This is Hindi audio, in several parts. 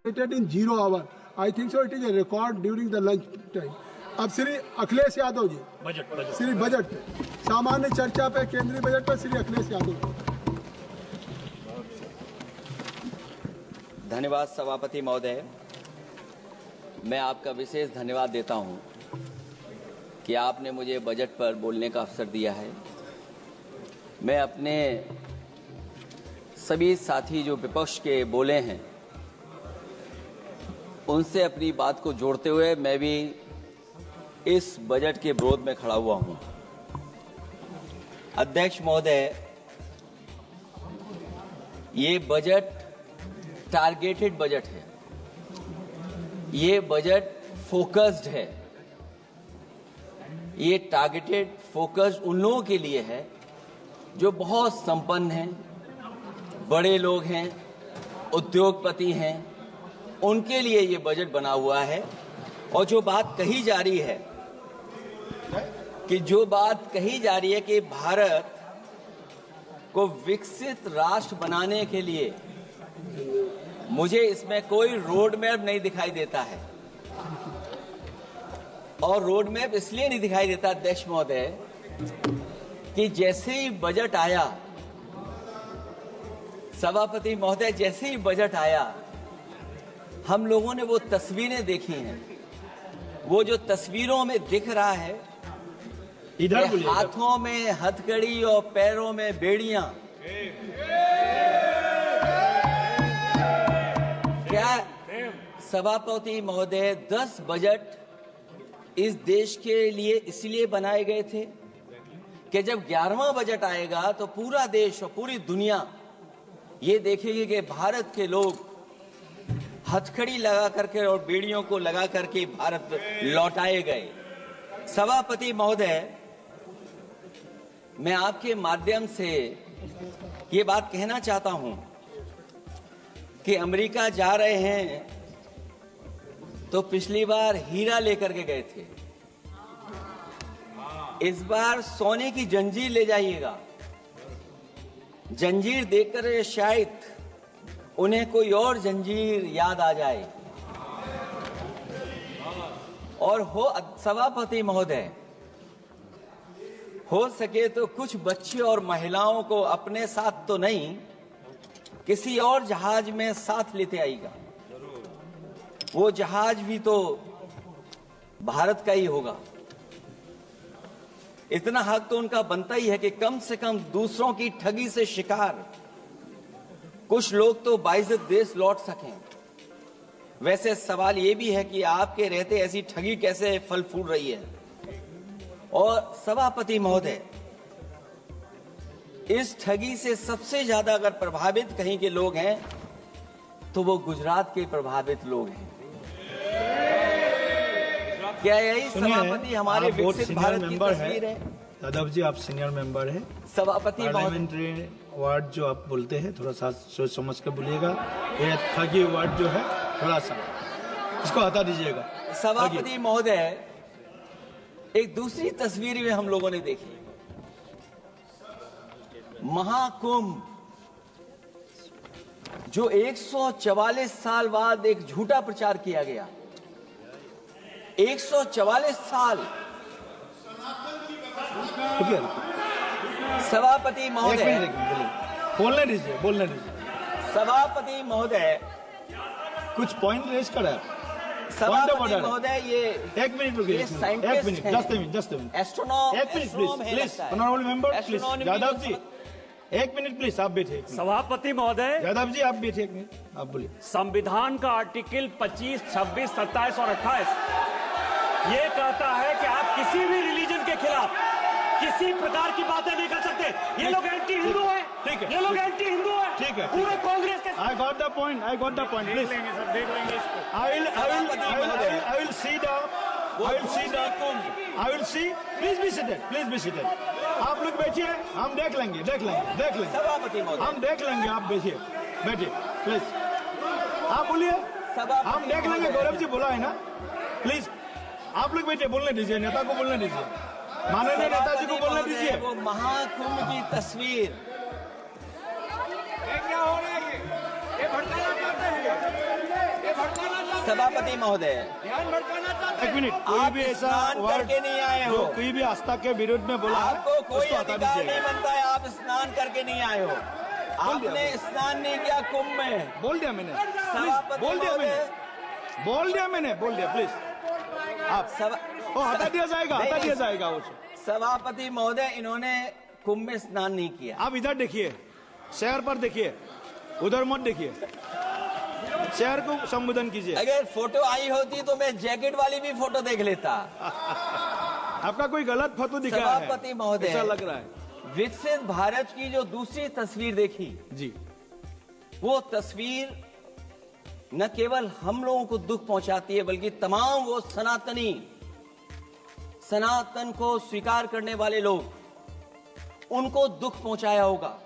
in 0 hour. I think so. It is a record during the lunch time. अब श्री अखिलेश यादव जी श्री बजट सामान्य चर्चा पे केंद्रीय बजट पर श्री अखिलेश यादव। धन्यवाद सभापति महोदय। मैं आपका विशेष धन्यवाद देता हूं कि आपने मुझे बजट पर बोलने का अवसर दिया है। मैं अपने सभी साथी जो विपक्ष के बोले हैं उनसे अपनी बात को जोड़ते हुए मैं भी इस बजट के विरोध में खड़ा हुआ हूं। अध्यक्ष महोदय, ये बजट टारगेटेड बजट है, ये बजट फोकस्ड है। ये टारगेटेड फोकस्ड उन लोगों के लिए है जो बहुत संपन्न हैं, बड़े लोग हैं, उद्योगपति हैं, उनके लिए ये बजट बना हुआ है। और जो बात कही जा रही है कि भारत को विकसित राष्ट्र बनाने के लिए, मुझे इसमें कोई रोड मैप नहीं दिखाई देता है। और रोड मैप इसलिए नहीं दिखाई देता अध्यक्ष महोदय कि जैसे ही बजट आया, सभापति महोदय, जैसे ही बजट आया हम लोगों ने वो तस्वीरें देखी हैं। वो जो तस्वीरों में दिख रहा है, इधर हाथों में हथकड़ी और पैरों में बेड़ियां, क्या सभापति महोदय 10 बजट इस देश के लिए इसलिए बनाए गए थे कि जब 11वां बजट आएगा तो पूरा देश और पूरी दुनिया ये देखेगी कि भारत के लोग हथकड़ी लगा करके और बेड़ियों को लगा करके भारत लौटाए गए। सभापति महोदय, मैं आपके माध्यम से ये बात कहना चाहता हूं कि अमेरिका जा रहे हैं तो पिछली बार हीरा लेकर के गए थे, इस बार सोने की जंजीर ले जाइएगा। जंजीर देखकर शायद उन्हें कोई और जंजीर याद आ जाए। और हो सभापति महोदय, हो सके तो कुछ बच्चे और महिलाओं को अपने साथ तो नहीं, किसी और जहाज में साथ लेते आएगा। वो जहाज भी तो भारत का ही होगा। इतना हक तो उनका बनता ही है कि कम से कम दूसरों की ठगी से शिकार कुछ लोग तो बाइज्जत देश लौट सकें। वैसे सवाल ये भी है कि आपके रहते ऐसी ठगी कैसे फल फूल रही है। और सभापति महोदय, इस ठगी से सबसे ज्यादा अगर प्रभावित कहीं के लोग हैं तो वो गुजरात के प्रभावित लोग हैं। क्या यही सभापति हमारे विकसित भारत की तस्वीर है? यादव जी, आप सीनियर मेंबर हैं। सभापति पार्लियामेंट्री वर्ड जो आप बोलते हैं थोड़ा सा सोच समझ के बोलिएगा। ये ठगी वर्ड जो है थोड़ा सा इसको हटा दीजिएगा। सभापति महोदय, एक दूसरी तस्वीर में हम लोगों ने देखी, महाकुंभ जो 144 साल बाद एक झूठा प्रचार किया गया। 144 साल। सभापति महोदय, बोलने दीजिए। सभापति महोदय, कुछ पॉइंट रेज करा। सभापति महोदय, ये एक मिनट रुकिए, एक मिनट, जस्ट मिनट, एस्ट्रोनॉम, एक मिनट please, honourable member please, Yadav ji एक मिनट प्लीज, आप बैठे। सभापति महोदय, यादव जी आप बैठे, एक मिनट, आप बोलिए। संविधान का आर्टिकल 25, 26, 27 और 28 ये कहता है कि आप किसी भी रिलीजन के खिलाफ किसी प्रकार की बातें नहीं कर सकते। ये लोग एंटी हिंदू है, ठीक है, ये लोग एंटी हिंदू है, ठीक है, पूरे कांग्रेस के। I got the point, please. देख लेंगे इसको। I will see, please be seated। आप लोग बैठिए, हम देख लेंगे। सभापति महोदय, हम देख लेंगे, आप बैठिए प्लीज। आप बोलिए, हम देख लेंगे। गौरव जी बोला है ना, प्लीज आप लोग बैठिए, बोलने दीजिए, नेता को बोलने दीजिए, माननीय नेताजी को बोलने दीजिए। वो महाकुंभ की तस्वीर, क्या हो रहा है? ये भड़काना चाहते हैं। सभापति महोदय, एक मिनट, कोई आप भी ऐसा स्नान वर्ड करके नहीं आए हो। जो कोई भी आस्था के विरुद्ध में बोला है, आपको कोई उसको हटा अधिकार दीजिए। नहीं बनता है, आप स्नान करके नहीं आए हो। आपने स्नान नहीं किया कुंभ में। बोल दिया मैंने, सभापति बोल दिया महोदय, मैंने, बोल दिया प्लीज। आप वो हटा दिया जाएगा, हटा दिया जाएगा उसे। सभापति महोदय, इन्होंने कुंभ में स्नान नहीं किया। आप इधर देखिए, शहर पर देखिए, उधर मत देखिए, शहर को संबोधन कीजिए। अगर फोटो आई होती तो मैं जैकेट वाली भी फोटो देख लेता। आपका कोई गलत फोटो दिखा है, सभापति महोदय, ऐसा लग रहा है। विकसित भारत की जो दूसरी तस्वीर देखी जी, वो तस्वीर न केवल हम लोगों को दुख पहुंचाती है, बल्कि तमाम वो सनातन को स्वीकार करने वाले लोग, उनको दुख पहुंचाया होगा।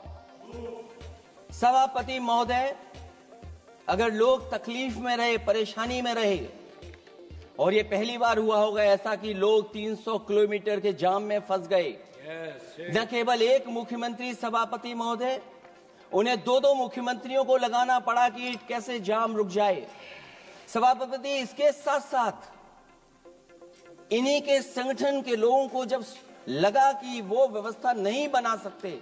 सभापति महोदय, अगर लोग तकलीफ में रहे, परेशानी में रहे, और ये पहली बार हुआ होगा ऐसा कि लोग 300 किलोमीटर के जाम में फंस गए, न केवल एक मुख्यमंत्री सभापति महोदय, उन्हें 2-2 मुख्यमंत्रियों को लगाना पड़ा कि कैसे जाम रुक जाए। सभापति, इसके साथ साथ इन्हीं के संगठन के लोगों को जब लगा कि वो व्यवस्था नहीं बना सकते,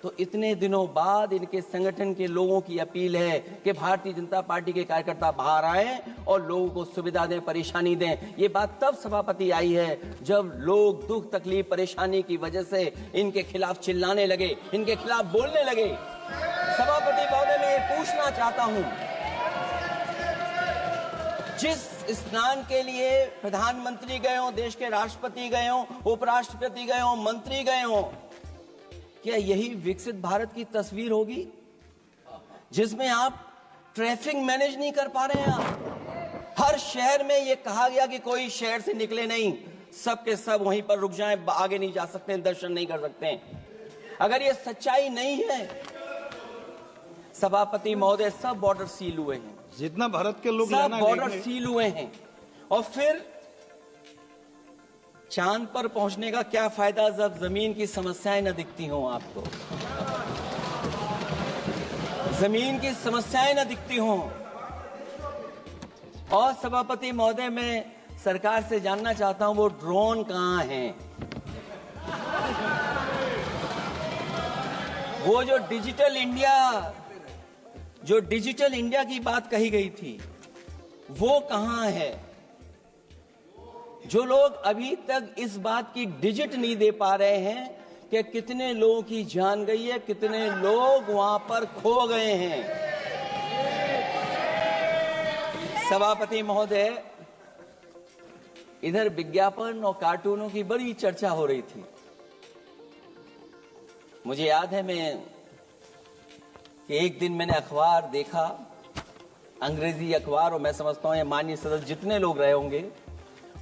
तो इतने दिनों बाद इनके संगठन के लोगों की अपील है कि भारतीय जनता पार्टी के कार्यकर्ता बाहर आए और लोगों को सुविधा दें, परेशानी दें। ये बात तब सभापति आई है जब लोग दुख, तकलीफ, परेशानी की वजह से इनके खिलाफ चिल्लाने लगे, इनके खिलाफ बोलने लगे। सभापति महोदय, मैं ये पूछना चाहता हूं, जिस स्नान के लिए प्रधानमंत्री गए हो, देश के राष्ट्रपति गए हो, उपराष्ट्रपति गए हो, मंत्री गए हो, क्या यही विकसित भारत की तस्वीर होगी जिसमें आप ट्रैफिक मैनेज नहीं कर पा रहे हैं? आप हर शहर में ये कहा गया कि कोई शहर से निकले नहीं, सब के सब वहीं पर रुक जाएं, आगे नहीं जा सकते, दर्शन नहीं कर सकते। अगर ये सच्चाई नहीं है सभापति महोदय, सब बॉर्डर सील हुए हैं, जितना भारत के लोग सब बॉर्डर सील हुए हैं, और फिर चांद पर पहुंचने का क्या फायदा जब जमीन की समस्याएं न दिखती हों आपको, जमीन की समस्याएं न दिखती हों। और सभापति महोदय, मैं सरकार से जानना चाहता हूं वो ड्रोन कहां हैं? वो जो डिजिटल इंडिया की बात कही गई थी, वो कहां है? जो लोग अभी तक इस बात की डिजिट नहीं दे पा रहे हैं कि कितने लोगों की जान गई है, कितने लोग वहां पर खो गए हैं। सभापति महोदय, इधर विज्ञापन और कार्टूनों की बड़ी चर्चा हो रही थी। मुझे याद है कि एक दिन मैंने अखबार देखा, अंग्रेजी अखबार, और मैं समझता हूं ये माननीय सदस्य जितने लोग रहे होंगे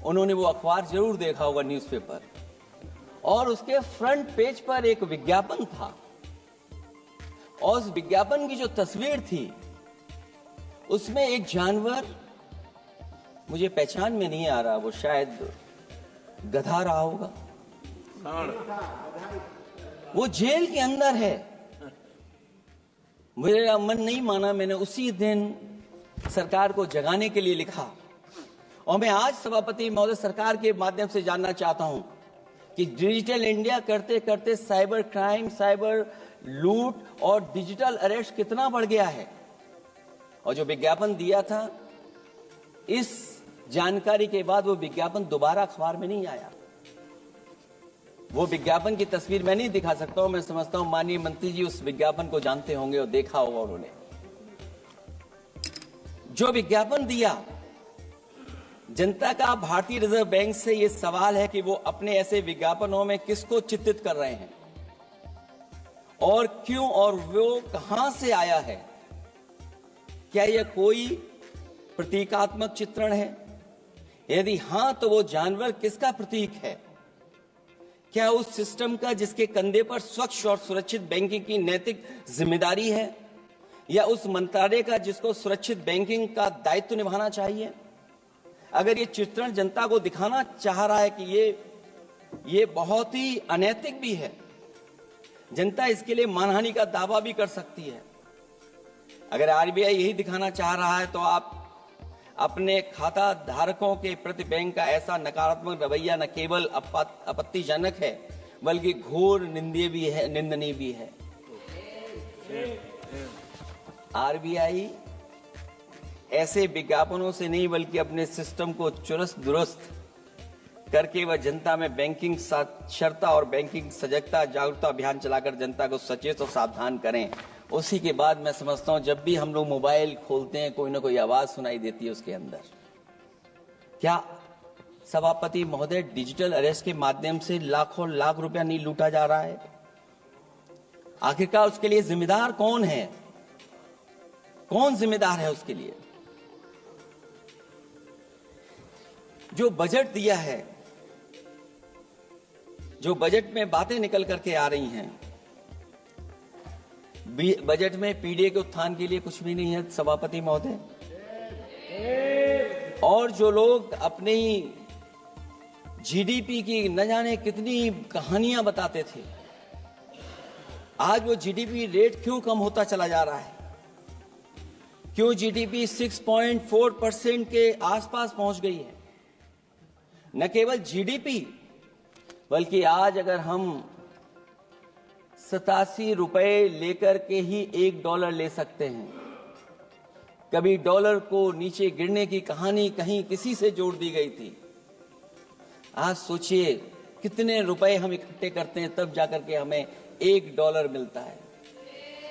उन्होंने वो अखबार जरूर देखा होगा, न्यूज़पेपर, और उसके फ्रंट पेज पर एक विज्ञापन था, और उस विज्ञापन की जो तस्वीर थी उसमें एक जानवर, मुझे पहचान में नहीं आ रहा, वो शायद गधा रहा होगा, वो जेल के अंदर है। मेरा मन नहीं माना, मैंने उसी दिन सरकार को जगाने के लिए लिखा, और मैं आज सभापति महोदय सरकार के माध्यम से जानना चाहता हूं कि डिजिटल इंडिया करते करते साइबर क्राइम, साइबर लूट और डिजिटल अरेस्ट कितना बढ़ गया है। और जो विज्ञापन दिया था, इस जानकारी के बाद वो विज्ञापन दोबारा अखबार में नहीं आया। वो विज्ञापन की तस्वीर मैं नहीं दिखा सकता हूं, मैं समझता हूं माननीय मंत्री जी उस विज्ञापन को जानते होंगे और देखा होगा उन्होंने। जो विज्ञापन दिया, जनता का भारतीय रिजर्व बैंक से यह सवाल है कि वो अपने ऐसे विज्ञापनों में किसको चित्रित कर रहे हैं और क्यों, और वो कहां से आया है? क्या यह कोई प्रतीकात्मक चित्रण है? यदि हां, तो वो जानवर किसका प्रतीक है? क्या उस सिस्टम का जिसके कंधे पर स्वच्छ और सुरक्षित बैंकिंग की नैतिक जिम्मेदारी है, या उस मंत्रालय का जिसको सुरक्षित बैंकिंग का दायित्व निभाना चाहिए? अगर ये चित्रण जनता को दिखाना चाह रहा है कि ये बहुत ही अनैतिक भी है, जनता इसके लिए मानहानि का दावा भी कर सकती है। अगर आरबीआई यही दिखाना चाह रहा है तो आप अपने खाता धारकों के प्रति बैंक का ऐसा नकारात्मक रवैया न केवल आपत्तिजनक है बल्कि घोर निंदनीय भी है। आरबीआई ऐसे विज्ञापनों से नहीं बल्कि अपने सिस्टम को चुस्त दुरुस्त करके वह जनता में बैंकिंग साक्षरता और बैंकिंग सजगता जागरूकता अभियान चलाकर जनता को सचेत और सावधान करें। उसी के बाद मैं समझता हूं जब भी हम लोग मोबाइल खोलते हैं कोई ना कोई आवाज सुनाई देती है उसके अंदर। क्या सभापति महोदय डिजिटल अरेस्ट के माध्यम से लाखों लाख रुपया नहीं लूटा जा रहा है? आखिरकार उसके लिए जिम्मेदार कौन है? कौन जिम्मेदार है उसके लिए? जो बजट दिया है, जो बजट में बातें निकल करके आ रही हैं, बजट में पीडीए के उत्थान के लिए कुछ भी नहीं है सभापति महोदय। और जो लोग अपनी जीडीपी की न जाने कितनी कहानियां बताते थे, आज वो जीडीपी रेट क्यों कम होता चला जा रहा है? क्यों जीडीपी 6.4% के आसपास पहुंच गई है? न केवल जीडीपी बल्कि आज अगर हम 87 रुपए लेकर के ही $1 ले सकते हैं। कभी डॉलर को नीचे गिरने की कहानी कहीं किसी से जोड़ दी गई थी। आज सोचिए कितने रुपए हम इकट्ठे करते हैं तब जाकर के हमें $1 मिलता है।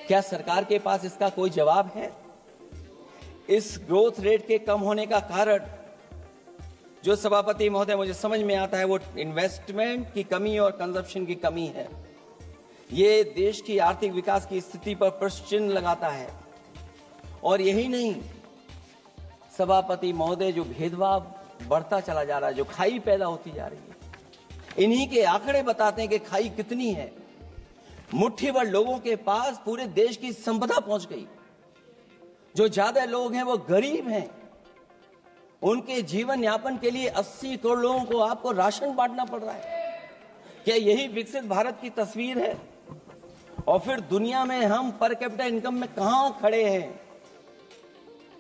क्या सरकार के पास इसका कोई जवाब है? इस ग्रोथ रेट के कम होने का कारण जो सभापति महोदय मुझे समझ में आता है वो इन्वेस्टमेंट की कमी और कंजप्शन की कमी है। ये देश की आर्थिक विकास की स्थिति पर प्रश्न चिन्ह लगाता है। और यही नहीं, सभापति महोदय जो भेदभाव बढ़ता चला जा रहा है, जो खाई पैदा होती जा रही है, इन्हीं के आंकड़े बताते हैं कि खाई कितनी है। मुट्ठी भर लोगों के पास पूरे देश की संपदा पहुंच गई। जो ज्यादा लोग हैं वो गरीब हैं। उनके जीवन यापन के लिए 80 करोड़ लोगों को आपको राशन बांटना पड़ रहा है। क्या यही विकसित भारत की तस्वीर है? और फिर दुनिया में हम पर कैपिटा इनकम में कहां खड़े हैं?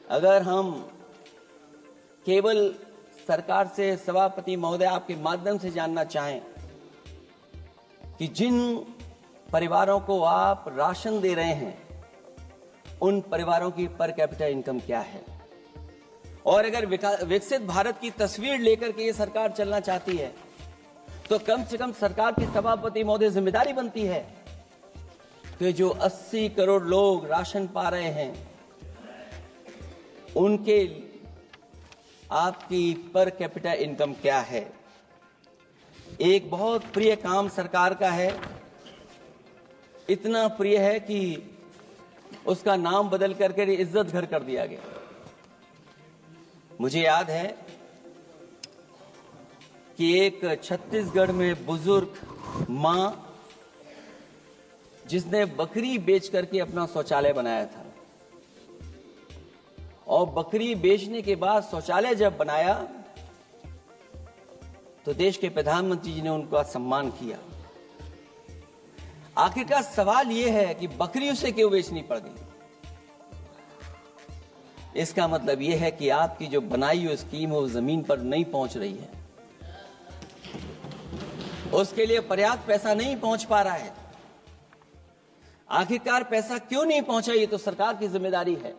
अगर हम केवल सरकार से सभापति महोदय आपके माध्यम से जानना चाहें कि जिन परिवारों को आप राशन दे रहे हैं उन परिवारों की पर कैपिटा इनकम क्या है? और अगर विकसित भारत की तस्वीर लेकर के ये सरकार चलना चाहती है तो कम से कम सरकार की सभापति महोदय जिम्मेदारी बनती है कि जो 80 करोड़ लोग राशन पा रहे हैं उनके आपकी पर कैपिटा इनकम क्या है? एक बहुत प्रिय काम सरकार का है, इतना प्रिय है कि उसका नाम बदल करके इज्जत घर कर दिया गया। मुझे याद है कि एक छत्तीसगढ़ में बुजुर्ग मां जिसने बकरी बेच करके अपना शौचालय बनाया था, और बकरी बेचने के बाद शौचालय जब बनाया तो देश के प्रधानमंत्री जी ने उनका सम्मान किया। आखिरकार सवाल यह है कि बकरी उसे क्यों बेचनी पड़ गई? इसका मतलब यह है कि आपकी जो बनाई हुई स्कीम है वो जमीन पर नहीं पहुंच रही है, उसके लिए पर्याप्त पैसा नहीं पहुंच पा रहा है। आखिरकार पैसा क्यों नहीं पहुंचा, ये तो सरकार की जिम्मेदारी है।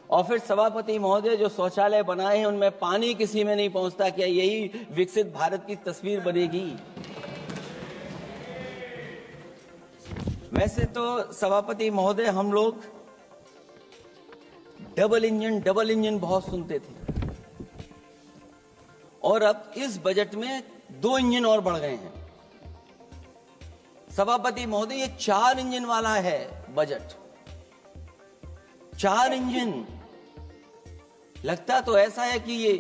और फिर सभापति महोदय जो शौचालय बनाए हैं उनमें पानी किसी में नहीं पहुंचता। क्या यही विकसित भारत की तस्वीर बनेगी? वैसे तो सभापति महोदय हम लोग डबल इंजन बहुत सुनते थे, और अब इस बजट में 2 इंजन और बढ़ गए हैं। सभापति महोदय ये 4 इंजन वाला है बजट। 4 इंजन। लगता तो ऐसा है कि ये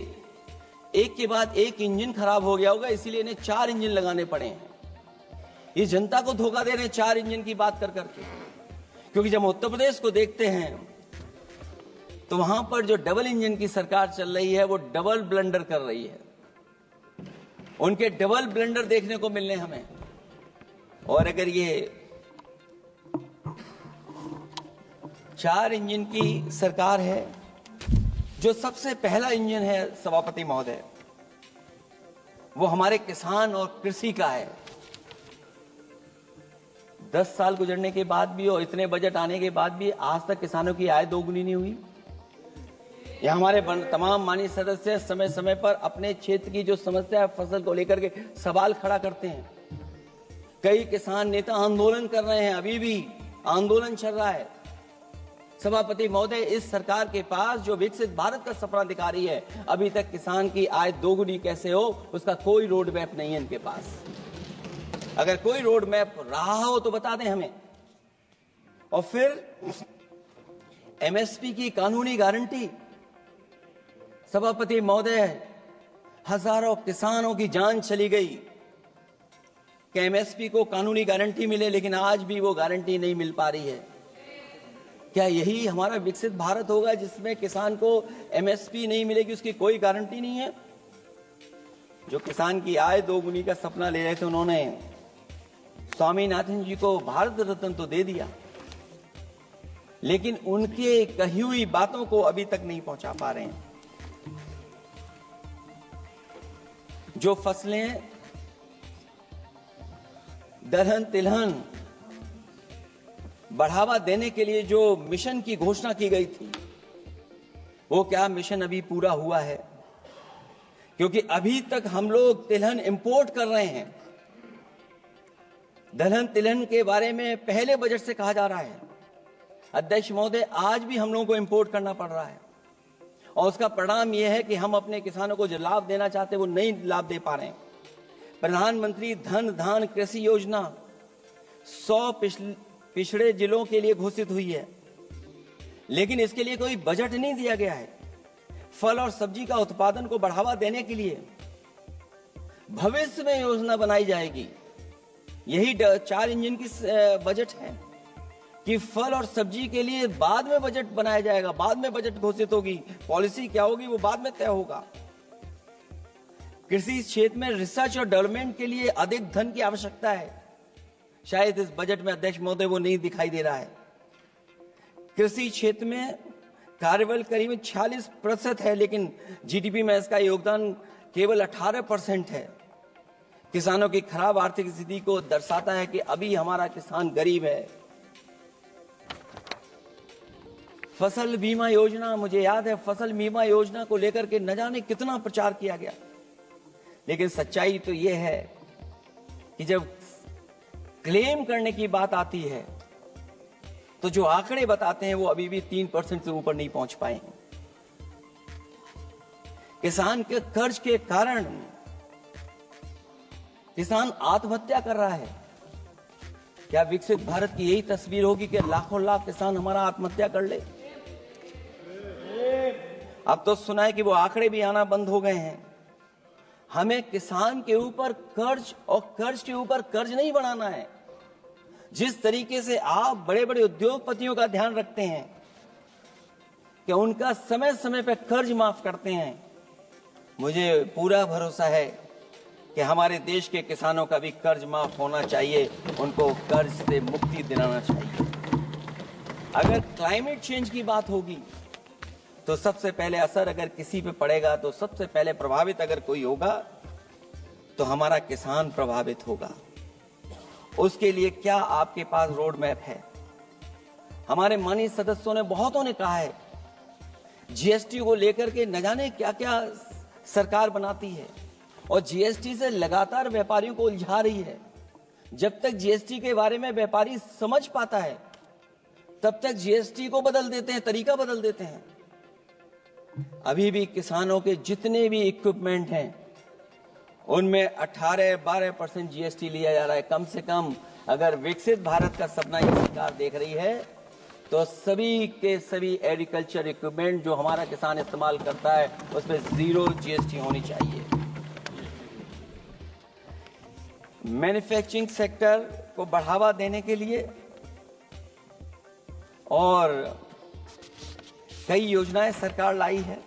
एक के बाद एक इंजन खराब हो गया होगा, इसीलिए इन्हें 4 इंजन लगाने पड़े हैं। ये जनता को धोखा दे रहे हैं 4 इंजन की बात कर करके। क्योंकि जब उत्तर प्रदेश को देखते हैं तो वहां पर जो डबल इंजन की सरकार चल रही है वो डबल ब्लंडर कर रही है। उनके डबल ब्लंडर देखने को मिलने हमें। और अगर ये 4 इंजन की सरकार है। जो सबसे पहला इंजन है सभापति महोदय, वो हमारे किसान और कृषि का है। 10 साल गुजरने के बाद भी और इतने बजट आने के बाद भी आज तक किसानों की आय दोगुनी नहीं हुई। यह हमारे तमाम माननीय सदस्य समय समय पर अपने क्षेत्र की जो समस्या है फसल को लेकर के सवाल खड़ा करते हैं। कई किसान नेता आंदोलन कर रहे हैं, अभी भी आंदोलन चल रहा है। सभापति महोदय, इस सरकार के पास जो विकसित भारत का सपना दिखा रही है, अभी तक किसान की आय दोगुनी कैसे हो उसका कोई रोड मैप नहीं है इनके पास। अगर कोई रोड मैप रहा हो तो बता दें हमें। और फिर एमएसपी की कानूनी गारंटी, सभापति महोदय, हजारों किसानों की जान चली गई कि एमएसपी को कानूनी गारंटी मिले, लेकिन आज भी वो गारंटी नहीं मिल पा रही है। क्या यही हमारा विकसित भारत होगा जिसमें किसान को एमएसपी नहीं मिलेगी, उसकी कोई गारंटी नहीं है? जो किसान की आय दोगुनी का सपना ले रहे थे, उन्होंने स्वामीनाथन जी को भारत रत्न तो दे दिया, लेकिन उनके कही हुई बातों को अभी तक नहीं पहुंचा पा रहे हैं। जो फसलें दलहन तिलहन बढ़ावा देने के लिए जो मिशन की घोषणा की गई थी, वो क्या मिशन अभी पूरा हुआ है? क्योंकि अभी तक हम लोग तिलहन इंपोर्ट कर रहे हैं। दलहन तिलहन के बारे में पहले बजट से कहा जा रहा है, अध्यक्ष महोदय, आज भी हम लोगों को इंपोर्ट करना पड़ रहा है। और उसका परिणाम यह है कि हम अपने किसानों को जो लाभ देना चाहते हैं वो नहीं लाभ दे पा रहे हैं। प्रधानमंत्री धन धान कृषि योजना 100 पिछड़े जिलों के लिए घोषित हुई है, लेकिन इसके लिए कोई बजट नहीं दिया गया है। फल और सब्जी का उत्पादन को बढ़ावा देने के लिए भविष्य में योजना बनाई जाएगी। यही 4 इंजन की बजट है कि फल और सब्जी के लिए बाद में बजट बनाया जाएगा, बाद में बजट घोषित होगी, पॉलिसी क्या होगी वो बाद में तय होगा। कृषि क्षेत्र में रिसर्च और डेवलपमेंट के लिए अधिक धन की आवश्यकता है। शायद इस बजट में अध्यक्ष महोदय वो नहीं दिखाई दे रहा है। कृषि क्षेत्र में कार्यबल करीब 46% है, लेकिन जीडीपी में इसका योगदान केवल 18% है। किसानों की खराब आर्थिक स्थिति को दर्शाता है कि अभी हमारा किसान गरीब है। फसल बीमा योजना, मुझे याद है फसल बीमा योजना को लेकर के न जाने कितना प्रचार किया गया, लेकिन सच्चाई तो यह है कि जब क्लेम करने की बात आती है तो जो आंकड़े बताते हैं वो अभी भी 3% से ऊपर नहीं पहुंच पाए हैं। किसान के कर्ज के कारण किसान आत्महत्या कर रहा है। क्या विकसित भारत की यही तस्वीर होगी कि लाखों लाख किसान हमारा आत्महत्या कर ले? अब तो सुना है कि वो आंकड़े भी आना बंद हो गए हैं। हमें किसान के ऊपर कर्ज और कर्ज के ऊपर कर्ज नहीं बनाना है। जिस तरीके से आप बड़े बड़े उद्योगपतियों का ध्यान रखते हैं कि उनका समय समय पर कर्ज माफ करते हैं, मुझे पूरा भरोसा है कि हमारे देश के किसानों का भी कर्ज माफ होना चाहिए, उनको कर्ज से मुक्ति दिलाना चाहिए। अगर क्लाइमेट चेंज की बात होगी तो सबसे पहले असर अगर किसी पे पड़ेगा तो सबसे पहले प्रभावित अगर कोई होगा तो हमारा किसान प्रभावित होगा। उसके लिए क्या आपके पास रोड मैप है? हमारे माननीय सदस्यों ने बहुतों ने कहा है जीएसटी को लेकर के न जाने क्या क्या सरकार बनाती है और जीएसटी से लगातार व्यापारियों को उलझा रही है। जब तक जीएसटी के बारे में व्यापारी समझ पाता है तब तक जीएसटी को बदल देते हैं, तरीका बदल देते हैं। अभी भी किसानों के जितने भी इक्विपमेंट हैं उनमें 18-12% जीएसटी लिया जा रहा है। कम से कम अगर विकसित भारत का सपना ये सरकार देख रही है तो सभी के सभी एग्रीकल्चर इक्विपमेंट जो हमारा किसान इस्तेमाल करता है उसमें 0 जीएसटी होनी चाहिए। मैन्युफैक्चरिंग सेक्टर को बढ़ावा देने के लिए और कई योजनाएं सरकार लाई है।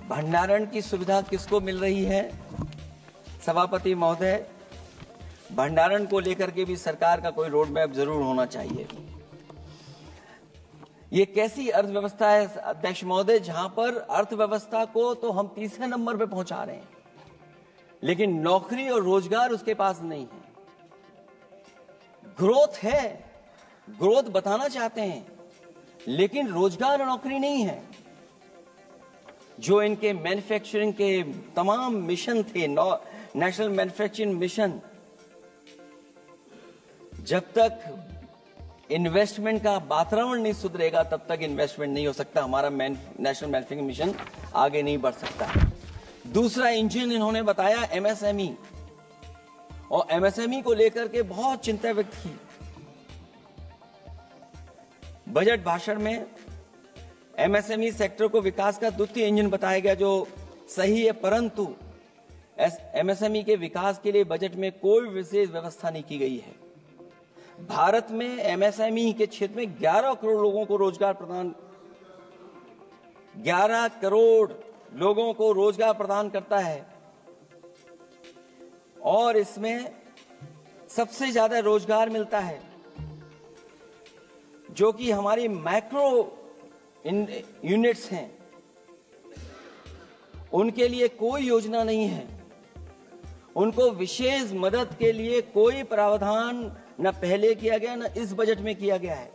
भंडारण की सुविधा किसको मिल रही है? सभापति महोदय, भंडारण को लेकर के भी सरकार का कोई रोड मैप जरूर होना चाहिए। ये कैसी अर्थव्यवस्था है अध्यक्ष महोदय, जहां पर अर्थव्यवस्था को तो हम तीसरे नंबर पे पहुंचा रहे हैं, लेकिन नौकरी और रोजगार उसके पास नहीं है। ग्रोथ है, ग्रोथ बताना चाहते हैं, लेकिन रोजगार और नौकरी नहीं है। जो इनके मैन्युफैक्चरिंग के तमाम मिशन थे, नेशनल मैन्युफैक्चरिंग मिशन, जब तक इन्वेस्टमेंट का वातावरण नहीं सुधरेगा तब तक इन्वेस्टमेंट नहीं हो सकता। हमारा नेशनल मैन्युफैक्चरिंग मिशन आगे नहीं बढ़ सकता। दूसरा इंजन इन्होंने बताया एमएसएमई, और एमएसएमई को लेकर के बहुत चिंता व्यक्त की। बजट भाषण में एमएसएमई सेक्टर को विकास का द्वितीय इंजन बताया गया, जो सही है, परंतु एमएसएमई के विकास के लिए बजट में कोई विशेष व्यवस्था नहीं की गई है। भारत में एमएसएमई के क्षेत्र में 11 करोड़ लोगों को रोजगार प्रदान 11 करोड़ लोगों को रोजगार प्रदान करता है, और इसमें सबसे ज्यादा रोजगार मिलता है जो कि हमारी माइक्रो यूनिट्स हैं, उनके लिए कोई योजना नहीं है। उनको विशेष मदद के लिए कोई प्रावधान न पहले किया गया न इस बजट में किया गया है।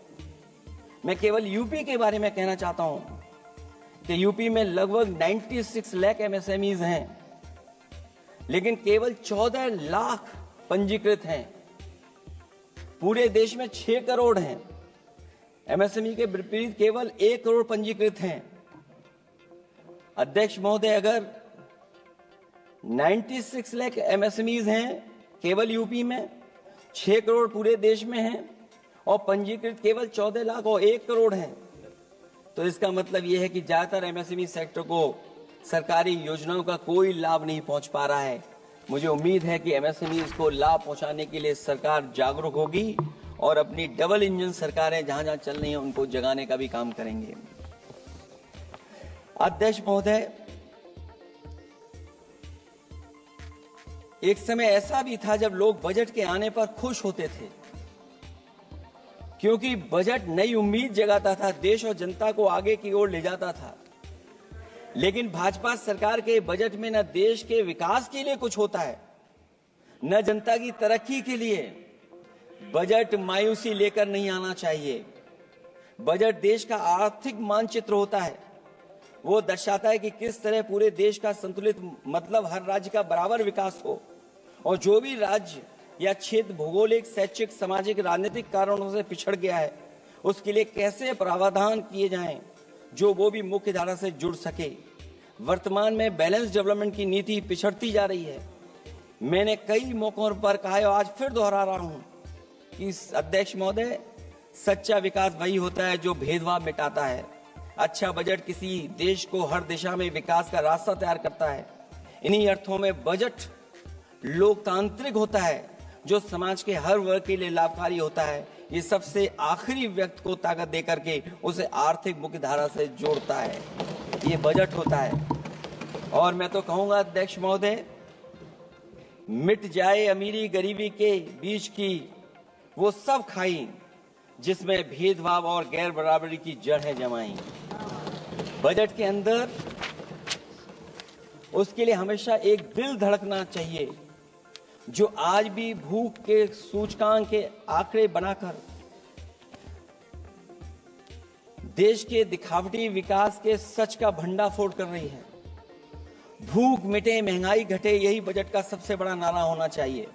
मैं केवल यूपी के बारे में कहना चाहता हूं कि यूपी में लगभग 96 लाख एमएसएमईज हैं, लेकिन केवल 14 लाख पंजीकृत हैं। पूरे देश में 6 करोड़ हैं, एमएसएमई के विपरीत केवल 1 करोड़ पंजीकृत हैं। अध्यक्ष महोदय, अगर 96 लाख एमएसएमईज हैं केवल यूपी में, 6 करोड़ पूरे देश में हैं, और पंजीकृत केवल 14 लाख और 1 करोड़ हैं, तो इसका मतलब यह है कि ज्यादातर एमएसएमई सेक्टर को सरकारी योजनाओं का कोई लाभ नहीं पहुंच पा रहा है। मुझे उम्मीद है कि एमएसएमई को लाभ पहुंचाने के लिए सरकार जागरूक होगी और अपनी डबल इंजन सरकारें जहां जहां चल रही हैं उनको जगाने का भी काम करेंगे। अध्यक्ष महोदय, एक समय ऐसा भी था जब लोग बजट के आने पर खुश होते थे, क्योंकि बजट नई उम्मीद जगाता था, देश और जनता को आगे की ओर ले जाता था। लेकिन भाजपा सरकार के बजट में न देश के विकास के लिए कुछ होता है, न जनता की तरक्की के लिए। बजट मायूसी लेकर नहीं आना चाहिए। बजट देश का आर्थिक मानचित्र होता है। वो दर्शाता है कि किस तरह पूरे देश का संतुलित, मतलब हर राज्य का बराबर विकास हो, और जो भी राज्य या क्षेत्र भौगोलिक, शैक्षिक, सामाजिक, राजनीतिक कारणों से पिछड़ गया है, उसके लिए कैसे प्रावधान किए जाएं जो वो भी मुख्य धारा से जुड़ सके। वर्तमान में बैलेंस डेवलपमेंट की नीति पिछड़ती जा रही है। मैंने कई मौकों पर कहा है और आज फिर दोहरा रहा हूं कि अध्यक्ष महोदय, सच्चा विकास वही होता है जो भेदभाव मिटाता है। अच्छा बजट किसी देश को हर दिशा में विकास का रास्ता तैयार करता है। इन्हीं अर्थों में बजट लोकतांत्रिक होता है, जो समाज के हर वर्ग के लिए लाभकारी होता है। ये सबसे आखिरी व्यक्ति को ताकत देकर के उसे आर्थिक मुख्यधारा से जोड़ता है। ये बजट होता है। और मैं तो कहूंगा अध्यक्ष महोदय, मिट जाए अमीरी गरीबी के बीच की वो सब खाई जिसमें भेदभाव और गैर बराबरी की जड़ें जमाई। बजट के अंदर उसके लिए हमेशा एक दिल धड़कना चाहिए, जो आज भी भूख के सूचकांक के आंकड़े बनाकर देश के दिखावटी विकास के सच का भंडाफोड़ कर रही है। भूख मिटे, महंगाई घटे, यही बजट का सबसे बड़ा नारा होना चाहिए।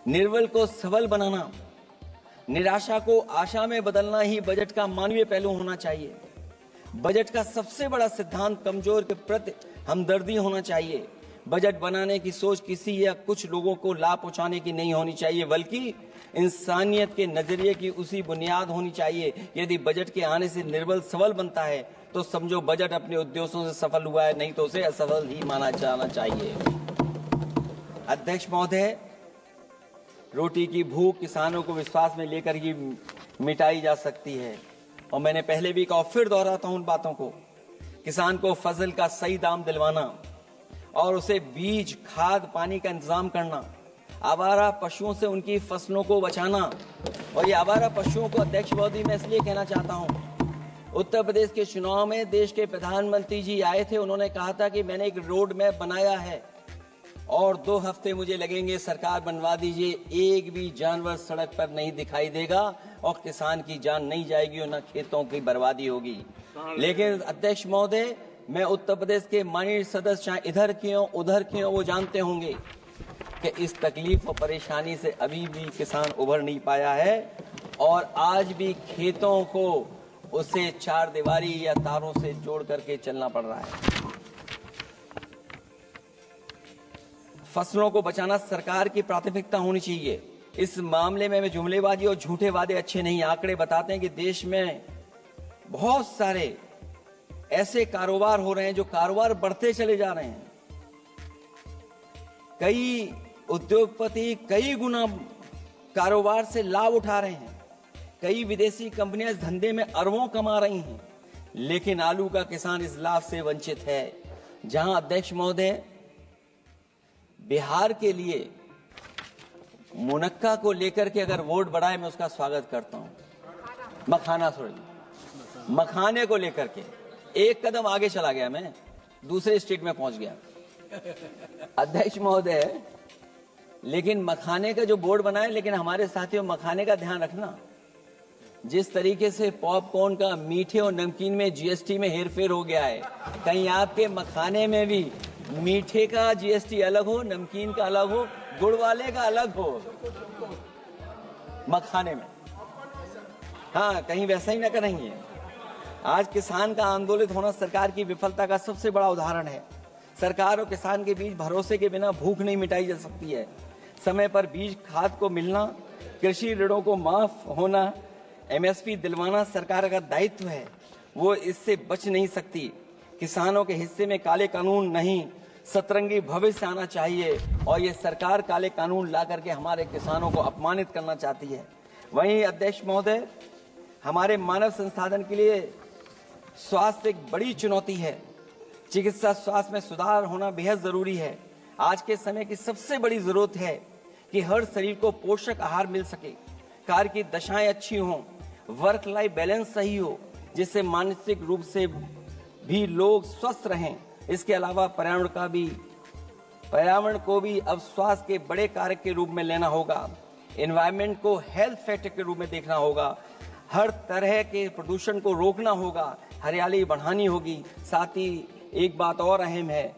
निर्बल को सबल बनाना, निराशा को आशा में बदलना ही बजट का मानवीय पहलू होना चाहिए। बजट का सबसे बड़ा सिद्धांत कमजोर के प्रति हमदर्दी होना चाहिए। बजट बनाने की सोच किसी या कुछ लोगों को लाभ पहुंचाने की नहीं होनी चाहिए, बल्कि इंसानियत के नजरिए की उसी बुनियाद होनी चाहिए। यदि बजट के आने से निर्बल सबल बनता है तो समझो बजट अपने उद्देश्यों से सफल हुआ है, नहीं तो उसे असफल ही माना जाना चाहिए। अध्यक्ष महोदय, रोटी की भूख किसानों को विश्वास में लेकर ही मिटाई जा सकती है। और मैंने पहले भी कहा, फिर दोहराता हूं उन बातों को। किसान को फसल का सही दाम दिलवाना और उसे बीज, खाद, पानी का इंतजाम करना, आवारा पशुओं से उनकी फसलों को बचाना। और ये आवारा पशुओं को अध्यक्ष महोदय मैं इसलिए कहना चाहता हूँ, उत्तर प्रदेश के चुनाव में देश के प्रधानमंत्री जी आए थे, उन्होंने कहा था कि मैंने एक रोड मैप बनाया है और 2 हफ्ते मुझे लगेंगे, सरकार बनवा दीजिए, एक भी जानवर सड़क पर नहीं दिखाई देगा और किसान की जान नहीं जाएगी और न खेतों की बर्बादी होगी। लेकिन अध्यक्ष महोदय, मैं उत्तर प्रदेश के माननीय सदस्य चाहे इधर के हों उधर के हों, वो जानते होंगे कि इस तकलीफ और परेशानी से अभी भी किसान उभर नहीं पाया है और आज भी खेतों को उसे 4 दीवारी या तारों से जोड़ करके चलना पड़ रहा है। फसलों को बचाना सरकार की प्राथमिकता होनी चाहिए। इस मामले में जुमलेबाजी और झूठे वादे अच्छे नहीं। आंकड़े बताते हैं कि देश में बहुत सारे ऐसे कारोबार हो रहे हैं जो कारोबार बढ़ते चले जा रहे हैं। कई उद्योगपति कई गुना कारोबार से लाभ उठा रहे हैं। कई विदेशी कंपनियां इस धंधे में अरबों कमा रही हैं, लेकिन आलू का किसान इस लाभ से वंचित है। जहां अध्यक्ष महोदय, बिहार के लिए मुनक्का को लेकर के अगर वोट बढ़ाए, मैं उसका स्वागत करता हूं। मखाने को लेकर के एक कदम आगे चला गया, मैं दूसरे स्टेट में पहुंच गया अध्यक्ष महोदय। लेकिन मखाने का जो बोर्ड बनाए, लेकिन हमारे साथियों मखाने का ध्यान रखना, जिस तरीके से पॉपकॉर्न का मीठे और नमकीन में जीएसटी में हेरफेर हो गया है, कहीं आपके मखाने में भी मीठे का जीएसटी अलग हो, नमकीन का अलग हो, गुड़ वाले का अलग हो मखाने में। हाँ, कहीं वैसा ही ना करेंगे। आज किसान का आंदोलित होना सरकार की विफलता का सबसे बड़ा उदाहरण है। सरकार और किसान के बीच भरोसे के बिना भूख नहीं मिटाई जा सकती है। समय पर बीज खाद को मिलना, कृषि ऋणों को माफ होना, एमएसपी दिलवाना सरकार का दायित्व है, वो इससे बच नहीं सकती। किसानों के हिस्से में काले कानून नहीं, सतरंगी भविष्य आना चाहिए और ये सरकार काले कानून ला करके हमारे किसानों को अपमानित करना चाहती है। वहीं अध्यक्ष महोदय, हमारे मानव संसाधन के लिए स्वास्थ्य एक बड़ी चुनौती है। चिकित्सा स्वास्थ्य में सुधार होना बेहद जरूरी है। आज के समय की सबसे बड़ी जरूरत है कि हर शरीर को पोषक आहार मिल सके, कार्य की दशाएं अच्छी हों, वर्क लाइफ बैलेंस सही हो, जिससे मानसिक रूप से भी लोग स्वस्थ रहें। इसके अलावा पर्यावरण को भी अब स्वास्थ्य के बड़े कारक के रूप में लेना होगा। एनवायरनमेंट को हेल्थ फैक्टर के रूप में देखना होगा। हर तरह के प्रदूषण को रोकना होगा, हरियाली बढ़ानी होगी। साथ ही एक बात और अहम है,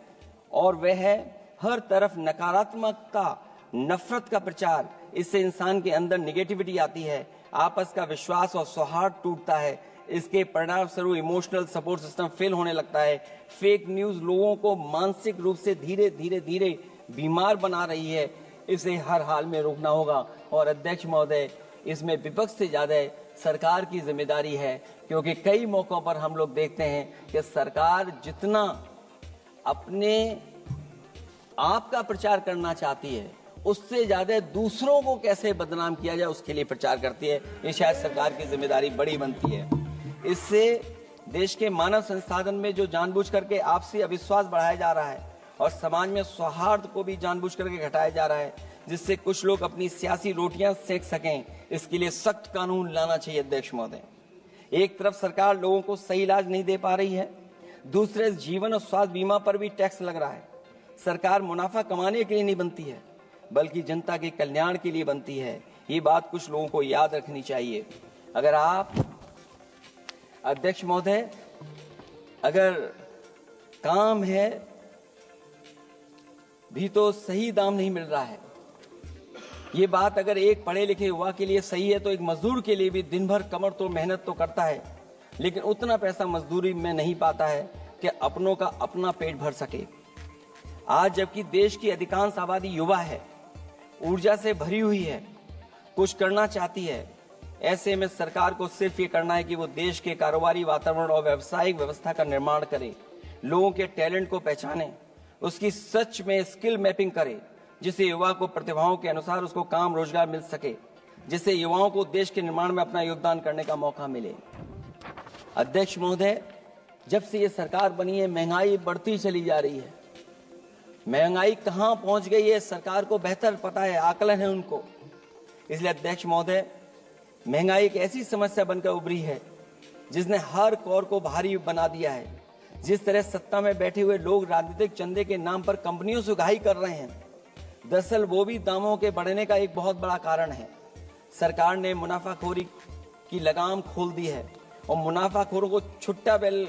और वह है हर तरफ नकारात्मकता, नफरत का प्रचार। इससे इंसान के अंदर नेगेटिविटी आती है, आपस का विश्वास और सौहार्द टूटता है। इसके परिणाम स्वरूप इमोशनल सपोर्ट सिस्टम फेल होने लगता है। फेक न्यूज लोगों को मानसिक रूप से धीरे धीरे बीमार बना रही है। इसे हर हाल में रोकना होगा। और अध्यक्ष महोदय, इसमें विपक्ष से ज्यादा सरकार की जिम्मेदारी है, क्योंकि कई मौकों पर हम लोग देखते हैं कि सरकार जितना अपने आप का प्रचार करना चाहती है, उससे ज्यादा दूसरों को कैसे बदनाम किया जाए उसके लिए प्रचार करती है। ये शायद सरकार की जिम्मेदारी बड़ी बनती है। इससे देश के मानव संसाधन में जो जानबूझ करके आपसी अविश्वास बढ़ाया जा रहा है और समाज में सौहार्द को भी जानबूझ करके घटाया जा रहा है, जिससे कुछ लोग अपनी सियासी रोटियां सेक सकें, इसके लिए सख्त कानून लाना चाहिए। अध्यक्ष महोदय, एक तरफ सरकार लोगों को सही इलाज नहीं दे पा रही है, दूसरे जीवन और स्वास्थ्य बीमा पर भी टैक्स लग रहा है। सरकार मुनाफा कमाने के लिए नहीं बनती है, बल्कि जनता के कल्याण के लिए बनती है। ये बात कुछ लोगों को याद रखनी चाहिए। अगर आप अध्यक्ष महोदय, अगर काम है भी तो सही दाम नहीं मिल रहा है। ये बात अगर एक पढ़े लिखे युवा के लिए सही है, तो एक मजदूर के लिए भी दिन भर कमर तो मेहनत तो करता है, लेकिन उतना पैसा मजदूरी में नहीं पाता है कि अपनों का अपना पेट भर सके। आज जबकि देश की अधिकांश आबादी युवा है, ऊर्जा से भरी हुई है, कुछ करना चाहती है, ऐसे में सरकार को सिर्फ ये करना है कि वो देश के कारोबारी वातावरण और व्यावसायिक व्यवस्था का निर्माण करे, लोगों के टैलेंट को पहचाने, उसकी सच में स्किल मैपिंग करे, जिससे युवा को प्रतिभाओं के अनुसार उसको काम रोजगार मिल सके, जिससे युवाओं को देश के निर्माण में अपना योगदान करने का मौका मिले। अध्यक्ष महोदय, जब से ये सरकार बनी है, महंगाई बढ़ती चली जा रही है। महंगाई कहां पहुंच गई है सरकार को बेहतर पता है, आकलन है उनको। इसलिए अध्यक्ष महोदय, महंगाई एक ऐसी समस्या बनकर उभरी है जिसने हर कौर को भारी बना दिया है। जिस तरह सत्ता में बैठे हुए लोग राजनीतिक चंदे के नाम पर कंपनियों से उगाही कर रहे हैं, दरअसल वो भी दामों के बढ़ने का एक बहुत बड़ा कारण है। सरकार ने मुनाफाखोरी की लगाम खोल दी है और मुनाफाखोरों को छुट्टा बैल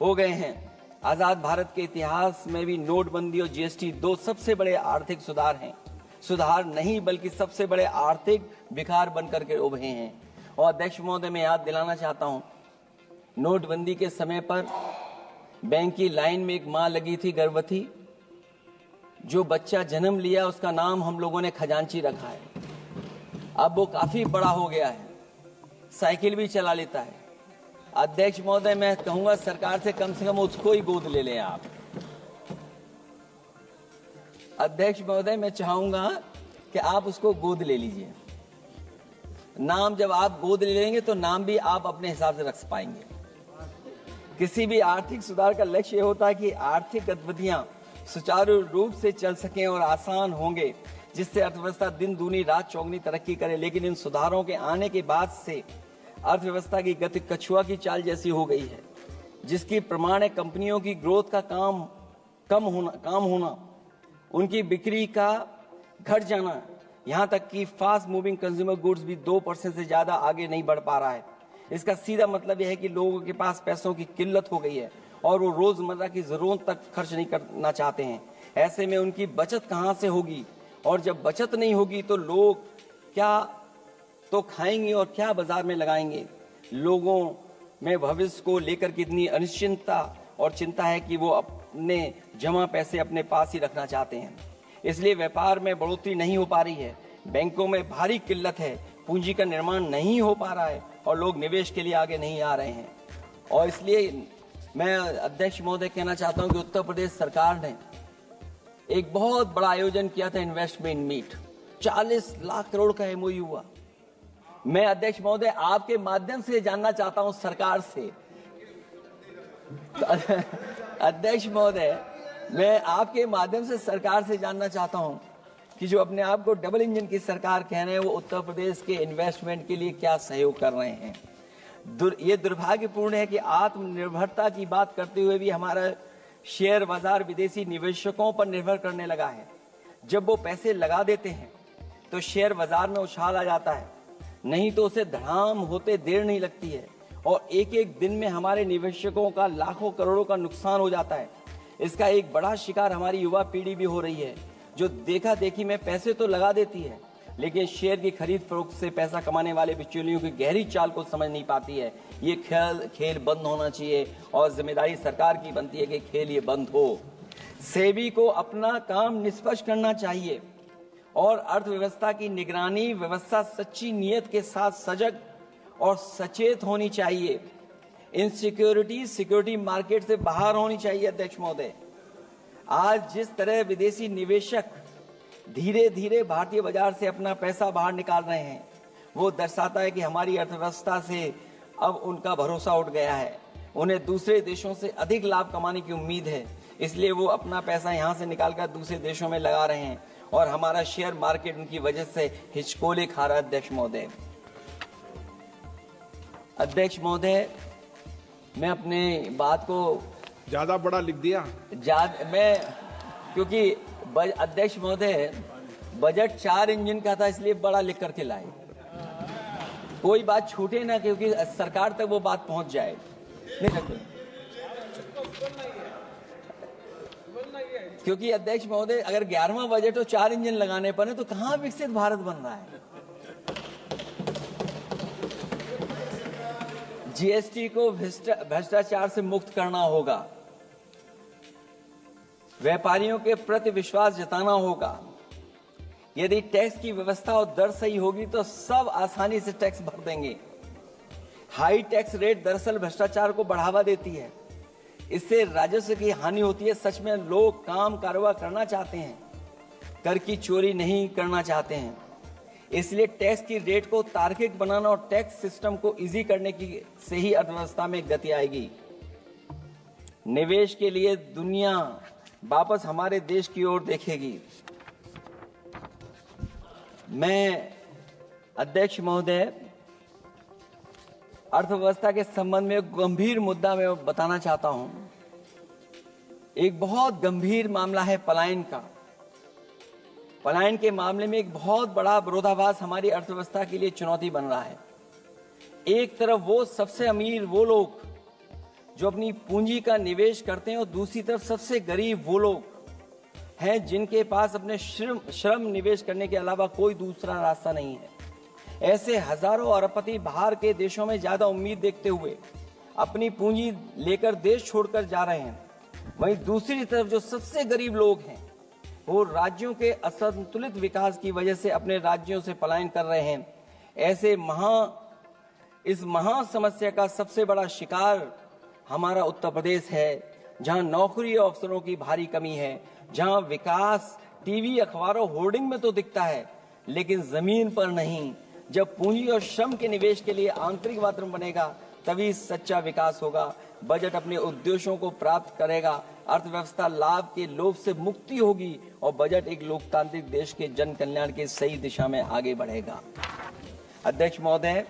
हो गए हैं। आजाद भारत के इतिहास में भी नोटबंदी और जीएसटी दो सबसे बड़े आर्थिक सुधार हैं। सुधार नहीं बल्कि सबसे बड़े आर्थिक विकार बनकर के उभरे हैं। और अध्यक्ष महोदय, मैं याद दिलाना चाहता हूं, नोटबंदी के समय पर बैंक की लाइन में एक मां लगी थी गर्भवती। जो बच्चा जन्म लिया उसका नाम हम लोगों ने खजांची रखा है। अब वो काफी बड़ा हो गया है, साइकिल भी चला लेता है। अध्यक्ष महोदय, मैं कहूंगा सरकार से कम उसको ही गोद ले लें आप। अध्यक्ष महोदय, मैं चाहूंगा कि आप उसको गोद ले लीजिए। नाम जब आप गोद ले लेंगे तो नाम भी आप अपने हिसाब से रख पाएंगे। किसी भी आर्थिक सुधार का लक्ष्य होता है कि आर्थिक गतिविधियां सुचारू रूप से चल सकें और आसान होंगे, जिससे अर्थव्यवस्था दिन दूनी रात चौगनी तरक्की करे। लेकिन इन सुधारों के आने के बाद से अर्थव्यवस्था की गति कछुआ की चाल जैसी हो गई है, जिसकी प्रमाण है कंपनियों की ग्रोथ का काम होना, उनकी बिक्री का घट जाना, यहां तक कि फास्ट मूविंग कंज्यूमर गुड्स भी 2% से ज्यादा आगे नहीं बढ़ पा रहा है। इसका सीधा मतलब यह है कि लोगों के पास पैसों की किल्लत हो गई है और वो रोजमर्रा की जरूरत तक खर्च नहीं करना चाहते हैं। ऐसे में उनकी बचत कहां से होगी, और जब बचत नहीं होगी तो लोग क्या तो खाएंगे और क्या बाजार में लगाएंगे। लोगों में भविष्य को लेकर कितनी अनिश्चितता और चिंता है कि वो अपने जमा पैसे अपने पास ही रखना चाहते हैं। इसलिए व्यापार में बढ़ोतरी नहीं हो पा रही है, बैंकों में भारी किल्लत है, पूंजी का निर्माण नहीं हो पा रहा है और लोग निवेश के लिए आगे नहीं आ रहे हैं। और इसलिए मैं अध्यक्ष महोदय कहना चाहता हूं कि उत्तर प्रदेश सरकार ने एक बहुत बड़ा आयोजन किया था, इन्वेस्टमेंट मीट। 40 लाख करोड़ का एमओयू हुआ। मैं अध्यक्ष महोदय आपके माध्यम से जानना चाहता हूं सरकार से, अध्यक्ष महोदय मैं आपके माध्यम से सरकार से जानना चाहता हूं कि जो अपने आप को डबल इंजन की सरकार कह रहे हैं, वो उत्तर प्रदेश के इन्वेस्टमेंट के लिए क्या सहयोग कर रहे हैं। ये दुर्भाग्यपूर्ण है कि आत्मनिर्भरता की बात करते हुए भी हमारा शेयर बाजार विदेशी निवेशकों पर निर्भर करने लगा है। जब वो पैसे लगा देते हैं तो शेयर बाजार में उछाल आ जाता है, नहीं तो उसे धड़ाम होते देर नहीं लगती है और एक एक दिन में हमारे निवेशकों का लाखों करोड़ों का नुकसान हो जाता है। इसका एक बड़ा शिकार हमारी युवा पीढ़ी भी हो रही है, जो देखा देखी में पैसे तो लगा देती है लेकिन शेयर की खरीद फरोख्त से पैसा कमाने वाले बिचौलियों की गहरी चाल को समझ नहीं पाती है। ये खेल बंद होना चाहिए और जिम्मेदारी सरकार की बनती है कि खेल ये बंद हो। सेबी को अपना काम निष्पक्ष करना चाहिए और अर्थव्यवस्था की निगरानी व्यवस्था सच्ची नीयत के साथ सजग और सचेत होनी चाहिए। इनसिक्योरिटी सिक्योरिटी मार्केट से बाहर होनी चाहिए। अध्यक्ष महोदय, आज जिस तरह विदेशी निवेशक धीरे धीरे भारतीय बाजार से अपना पैसा बाहर निकाल रहे हैं, वो दर्शाता है कि हमारी अर्थव्यवस्था से अब उनका भरोसा उठ गया है। उन्हें दूसरे देशों से अधिक लाभ कमाने की उम्मीद है, इसलिए वो अपना पैसा यहाँ से निकालकर दूसरे देशों में लगा रहे हैं और हमारा शेयर मार्केट उनकी वजह से हिचकोले खा रहा है। अध्यक्ष महोदय, मैं अपने बात को ज्यादा बड़ा लिख दिया। क्योंकि अध्यक्ष महोदय बजट 4 इंजन का था, इसलिए बड़ा लिख करके लाए। कोई बात छूटे ना, क्योंकि सरकार तक वो बात पहुंच जाए। क्योंकि अध्यक्ष महोदय, अगर 11वां बजट तो 4 इंजन लगाने पड़े तो कहां विकसित भारत बन रहा है। जीएसटी को भ्रष्टाचार से मुक्त करना होगा, व्यापारियों के प्रति विश्वास जताना होगा। यदि टैक्स की व्यवस्था और दर सही होगी तो सब आसानी से टैक्स भर देंगे। हाई टैक्स रेट दरअसल भ्रष्टाचार को बढ़ावा देती है, इससे राजस्व की हानि होती है। सच में लोग काम कारोबार करना चाहते हैं, कर की चोरी नहीं करना चाहते हैं। इसलिए टैक्स की रेट को तार्किक बनाना और टैक्स सिस्टम को इजी करने की से ही अर्थव्यवस्था में गति आएगी। निवेश के लिए दुनिया वापस हमारे देश की ओर देखेगी। मैं अध्यक्ष महोदय, अर्थव्यवस्था के संबंध में एक गंभीर मुद्दा मैं बताना चाहता हूं। एक बहुत गंभीर मामला है पलायन का। पलायन के मामले में एक बहुत बड़ा विरोधाभास हमारी अर्थव्यवस्था के लिए चुनौती बन रहा है। एक तरफ वो सबसे अमीर वो लोग जो अपनी पूंजी का निवेश करते हैं और दूसरी तरफ सबसे गरीब वो लोग हैं जिनके पास अपने श्रम निवेश करने के अलावा कोई दूसरा रास्ता नहीं है। ऐसे हजारों अरबपति बाहर के देशों में ज्यादा उम्मीद देखते हुए अपनी पूंजी लेकर देश छोड़कर जा रहे हैं। वहीं दूसरी तरफ जो सबसे गरीब लोग हैं वो राज्यों के असंतुलित विकास की वजह से अपने राज्यों से पलायन कर रहे हैं। ऐसे इस महा समस्या का सबसे बड़ा शिकार हमारा उत्तर प्रदेश है, जहां नौकरी और अवसरों की भारी कमी है, जहां विकास टीवी अखबारों होर्डिंग में तो दिखता है लेकिन जमीन पर नहीं। जब पूंजी और श्रम के निवेश के लिए आंतरिक वातावरण बनेगा तभी सच्चा विकास होगा, बजट अपने उद्देश्यों को प्राप्त करेगा, अर्थव्यवस्था लाभ के लोभ से मुक्ति होगी और बजट एक लोकतांत्रिक देश के जन कल्याण की सही दिशा में आगे बढ़ेगा। अध्यक्ष महोदय,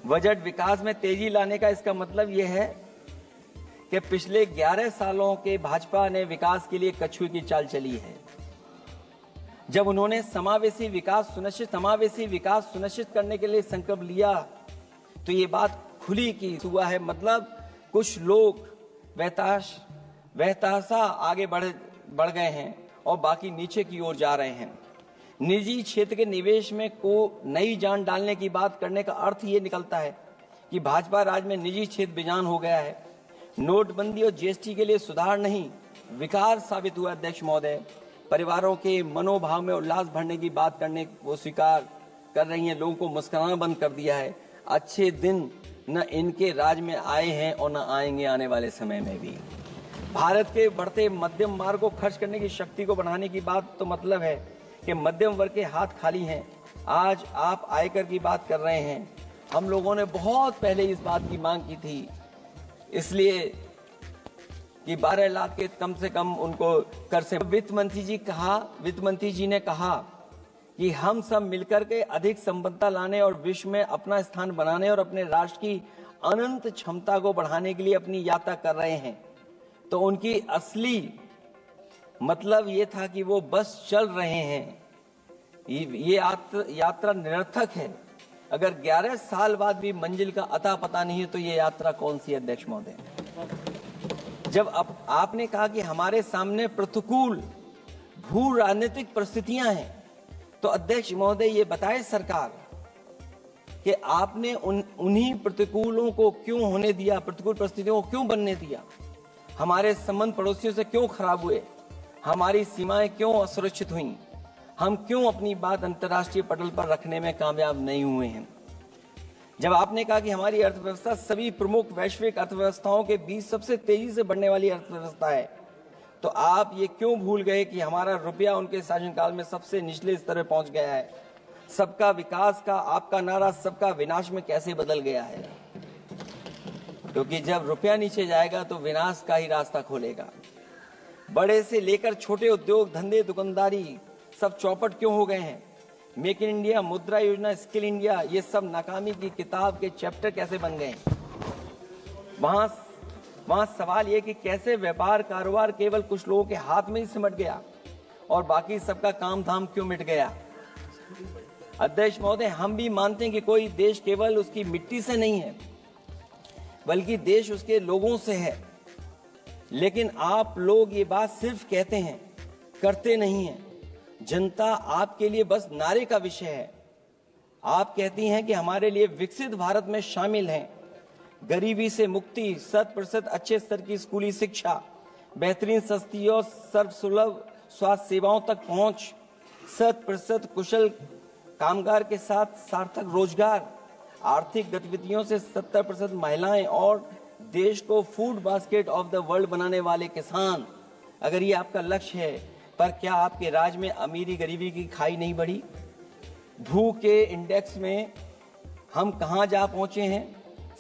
बजट विकास में तेजी लाने का इसका मतलब यह है कि पिछले 11 सालों के भाजपा ने विकास के लिए कछुए की चाल चली है। जब उन्होंने समावेशी विकास सुनिश्चित करने के लिए संकल्प लिया तो ये बात खुली की हुआ है। मतलब कुछ लोग वहताशा आगे बढ़ गए हैं और बाकी नीचे की ओर जा रहे हैं। निजी क्षेत्र के निवेश में को नई जान डालने की बात करने का अर्थ ये निकलता है कि भाजपा राज में निजी क्षेत्र बेजान हो गया है। नोटबंदी और जीएसटी के लिए सुधार नहीं विकार साबित हुआ। अध्यक्ष महोदय, परिवारों के मनोभाव में उल्लास भरने की बात करने वो स्वीकार कर रही हैं, लोगों को मुस्कुराना बंद कर दिया है। अच्छे दिन न इनके राज में आए हैं और न आएंगे आने वाले समय में भी। भारत के बढ़ते मध्यम मार्ग को खर्च करने की शक्ति को बढ़ाने की बात तो मतलब है कि मध्यम वर्ग के हाथ खाली हैं। आज आप आयकर की बात कर रहे हैं। हम लोगों ने बहुत पहले इस बात की मांग की थी, इसलिए कि 12 लाख के कम से कम उनको कर से। वित्त मंत्री जी ने कहा कि हम सब मिलकर के अधिक संपन्नता लाने और विश्व में अपना स्थान बनाने और अपने राष्ट्र की अनंत क्षमता को बढ़ाने के लिए अपनी यात्रा कर रहे हैं। तो उनकी असली मतलब ये था कि वो बस चल रहे हैं। ये यात्रा निरर्थक है। अगर 11 साल बाद भी मंजिल का अता पता नहीं है तो ये यात्रा कौन सी है। अध्यक्ष महोदय, जब आपने कहा कि हमारे सामने प्रतिकूल भू राजनीतिक परिस्थितियां हैं तो अध्यक्ष महोदय ये बताए सरकार कि आपने उन्हीं प्रतिकूलों को क्यों होने दिया, प्रतिकूल परिस्थितियों को क्यों बनने दिया, हमारे संबंध पड़ोसियों से क्यों खराब हुए, हमारी सीमाएं क्यों असुरक्षित हुईं, हम क्यों अपनी बात अंतर्राष्ट्रीय पटल पर रखने में कामयाब नहीं हुए हैं। जब आपने कहा कि हमारी अर्थव्यवस्था सभी प्रमुख वैश्विक अर्थव्यवस्थाओं के बीच सबसे तेजी से बढ़ने वाली अर्थव्यवस्था है, तो आप ये क्यों भूल गए कि हमारा रुपया उनके शासनकाल में सबसे निचले स्तर पर पहुंच गया है। सबका विकास का आपका नारा सबका विनाश में कैसे बदल गया है, क्योंकि जब रुपया नीचे जाएगा तो विनाश का ही रास्ता खोलेगा। बड़े से लेकर छोटे उद्योग धंधे दुकानदारी सब चौपट क्यों हो गए हैं। मेक इन इंडिया, मुद्रा योजना, स्किल इंडिया, ये सब नाकामी की किताब के चैप्टर कैसे बन गए। वहां सवाल ये कि कैसे व्यापार कारोबार केवल कुछ लोगों के हाथ में ही सिमट गया और बाकी सबका काम धाम क्यों मिट गया। अध्यक्ष महोदय, हम भी मानते हैं कि कोई देश केवल उसकी मिट्टी से नहीं है बल्कि देश उसके लोगों से है, लेकिन आप लोग ये बात सिर्फ कहते हैं, करते नहीं हैं। जनता आपके लिए बस नारे का विषय है। आप कहती हैं कि हमारे लिए विकसित भारत में शामिल हैं गरीबी से मुक्ति, 100% अच्छे स्तर की स्कूली शिक्षा, बेहतरीन सस्ती और सर्वसुलभ स्वास्थ्य सेवाओं तक पहुंच, 100% कुशल कामगार के साथ सार्थक रोजगार, आर्थिक गतिविधियों से 70% महिलाएं और देश को food basket of the world बनाने वाले किसान। अगर ये आपका लक्ष्य है, पर क्या आपके राज्य में अमीरी गरीबी की खाई नहीं बढ़ी। भूख के इंडेक्स में हम कहां जा पहुंचे हैं।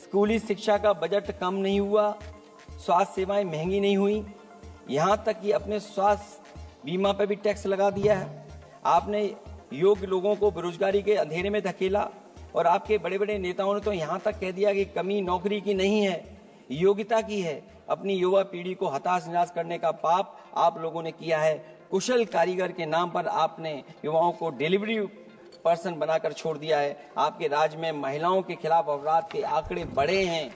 स्कूली शिक्षा का बजट कम नहीं हुआ, स्वास्थ्य सेवाएं महंगी नहीं हुई, यहाँ तक कि अपने स्वास्थ्य बीमा पर भी टैक्स लगा दिया है। आपने योग्य लोगों को बेरोजगारी के अंधेरे में धकेला और आपके बड़े बड़े नेताओं ने तो यहाँ तक कह दिया कि कमी नौकरी की नहीं है, योग्यता की है। अपनी युवा पीढ़ी को हताश निराश करने का पाप आप लोगों ने किया है। कुशल कारीगर के नाम पर आपने युवाओं को डिलीवरी पर्सन बनाकर छोड़ दिया है। आपके राज्य में महिलाओं के खिलाफ अपराध के आंकड़े बढ़े हैं।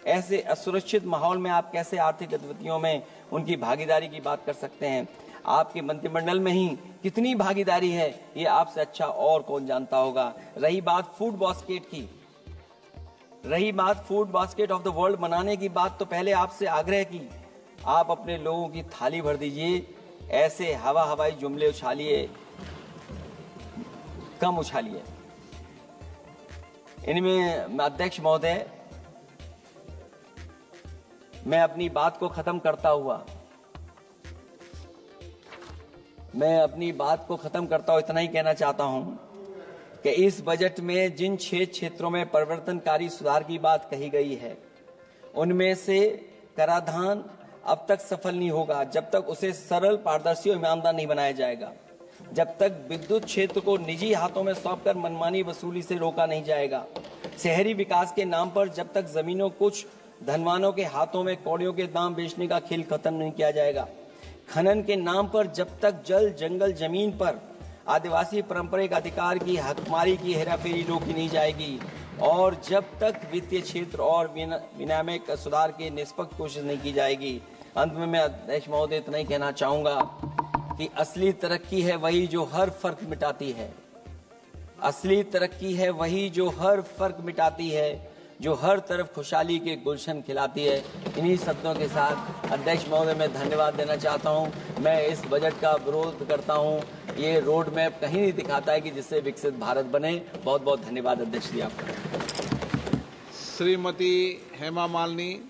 ऐसे असुरक्षित माहौल में आप कैसे आर्थिक गतिविधियों में उनकी भागीदारी की बात कर सकते हैं? आपके मंत्रिमंडल में ही कितनी भागीदारी है, ये आपसे अच्छा और कौन जानता होगा। रही बात फूड बास्केट की, रही बात food basket of the world बनाने की बात, तो पहले आपसे आग्रह की आप अपने लोगों की थाली भर दीजिए। ऐसे हवाई जुमले उछालिए, कम उछालिए। इनमें अध्यक्ष महोदय, मैं अपनी बात को खत्म करता हुआ इतना ही कहना चाहता हूं कि इस बजट में जिन 6 क्षेत्रों में परिवर्तनकारी सुधार की बात कही गई है, उनमें से कराधान अब तक सफल नहीं होगा जब तक उसे सरल, पारदर्शी और ईमानदार नहीं बनाया जाएगा। जब तक विद्युत क्षेत्र को निजी हाथों में सौंपकर मनमानी वसूली से रोका नहीं जाएगा। शहरी विकास के नाम पर जब तक जमीनों कुछ धनवानों के हाथों में कौड़ियों के दाम बेचने का खेल खत्म नहीं किया जाएगा। खनन के नाम पर जब तक जल, जंगल, जमीन पर आदिवासी पारंपरिक अधिकार की हकमारी की हेराफेरी रोकी नहीं जाएगी, और जब तक वित्तीय क्षेत्र और विनियामक सुधार की निष्पक्ष कोशिश नहीं की जाएगी। अंत में मैं अध्यक्ष महोदय इतना ही कहना चाहूंगा कि असली तरक्की है वही जो हर फर्क मिटाती है। असली तरक्की है वही जो हर फर्क मिटाती है, जो हर तरफ खुशहाली के गुलशन खिलाती है। इन्हीं शब्दों के साथ अध्यक्ष महोदय मैं धन्यवाद देना चाहता हूं। मैं इस बजट का विरोध करता हूं। ये रोड मैप कहीं नहीं दिखाता है कि जिससे विकसित भारत बने। बहुत बहुत धन्यवाद अध्यक्ष जी आपका। श्रीमती हेमा मालिनी।